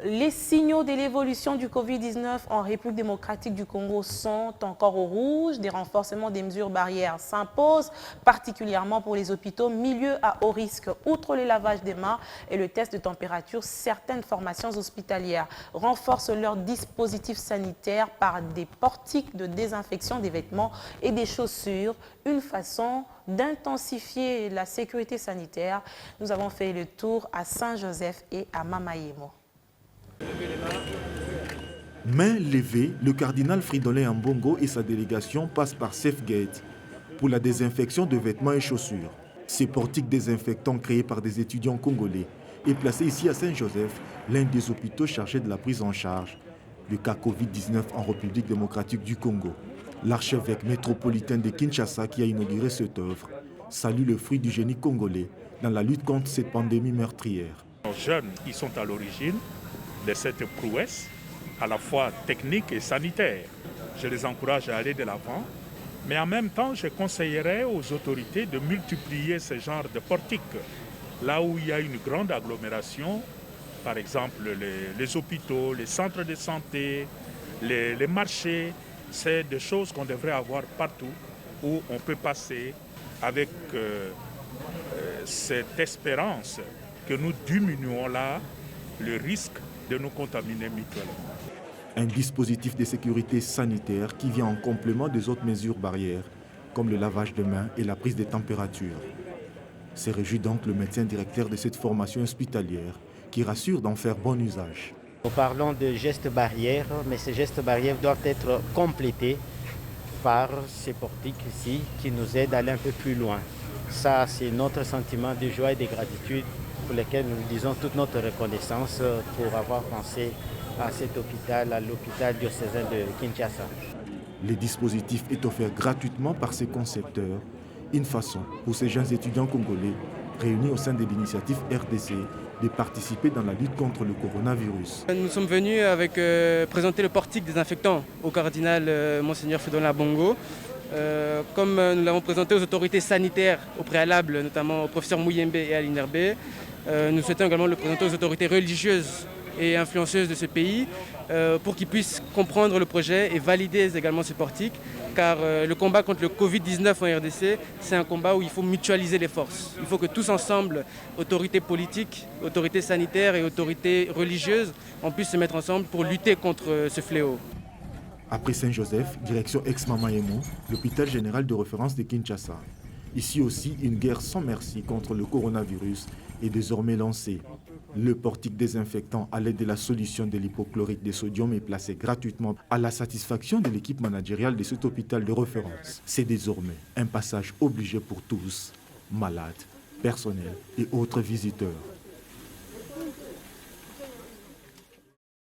Les signaux de l'évolution du Covid-19 en République démocratique du Congo sont encore au rouge. Des renforcements des mesures barrières s'imposent, particulièrement pour les hôpitaux, milieux à haut risque. Outre le lavage des mains et le test de température, certaines formations hospitalières renforcent leurs dispositifs sanitaires par des portiques de désinfection des vêtements et des chaussures, une façon d'intensifier la sécurité sanitaire. Nous avons fait le tour à Saint-Joseph et à Mamayemo. Main levée, le cardinal Fridolin Ambongo et sa délégation passent par SafeGate pour la désinfection de vêtements et chaussures. Ces portiques désinfectants créés par des étudiants congolais est placé ici à Saint-Joseph, l'un des hôpitaux chargés de la prise en charge du cas Covid-19 en République démocratique du Congo. L'archevêque métropolitain de Kinshasa qui a inauguré cette œuvre salue le fruit du génie congolais dans la lutte contre cette pandémie meurtrière. Les jeunes, ils sont à l'origine de cette prouesse, à la fois technique et sanitaire. Je les encourage à aller de l'avant, mais en même temps, je conseillerais aux autorités de multiplier ce genre de portiques. Là où il y a une grande agglomération, par exemple les hôpitaux, les centres de santé, les marchés, c'est des choses qu'on devrait avoir partout où on peut passer avec cette espérance que nous diminuons là le risque de nous contaminer mutuellement. Un dispositif de sécurité sanitaire qui vient en complément des autres mesures barrières, comme le lavage de mains et la prise des températures. Se réjouit donc le médecin directeur de cette formation hospitalière, qui rassure d'en faire bon usage. Nous parlons de gestes barrières, mais ces gestes barrières doivent être complétés par ces portiques ici qui nous aident à aller un peu plus loin. Ça, c'est notre sentiment de joie et de gratitude pour lequel nous disons toute notre reconnaissance pour avoir pensé à cet hôpital, à l'hôpital diocésain de Kinshasa. Le dispositif est offert gratuitement par ses concepteurs, une façon pour ces jeunes étudiants congolais réunis au sein de l'initiative RDC de participer dans la lutte contre le coronavirus. Nous sommes venus présenter le portique désinfectant au cardinal Monseigneur Fridolin Ambongo. Comme nous l'avons présenté aux autorités sanitaires au préalable, notamment au professeur Mouyembe et à l'INRB, nous souhaitons également le présenter aux autorités religieuses et influenceuses de ce pays pour qu'ils puissent comprendre le projet et valider également ce portique, car le combat contre le Covid-19 en RDC, c'est un combat où il faut mutualiser les forces. Il faut que tous ensemble, autorités politiques, autorités sanitaires et autorités religieuses, on puisse se mettre ensemble pour lutter contre ce fléau. Après Saint-Joseph, direction Aix-Mamayemo, l'hôpital général de référence de Kinshasa. Ici aussi, une guerre sans merci contre le coronavirus est désormais lancée. Le portique désinfectant à l'aide de la solution de l'hypochlorite de sodium est placé gratuitement à la satisfaction de l'équipe managériale de cet hôpital de référence. C'est désormais un passage obligé pour tous, malades, personnels et autres visiteurs.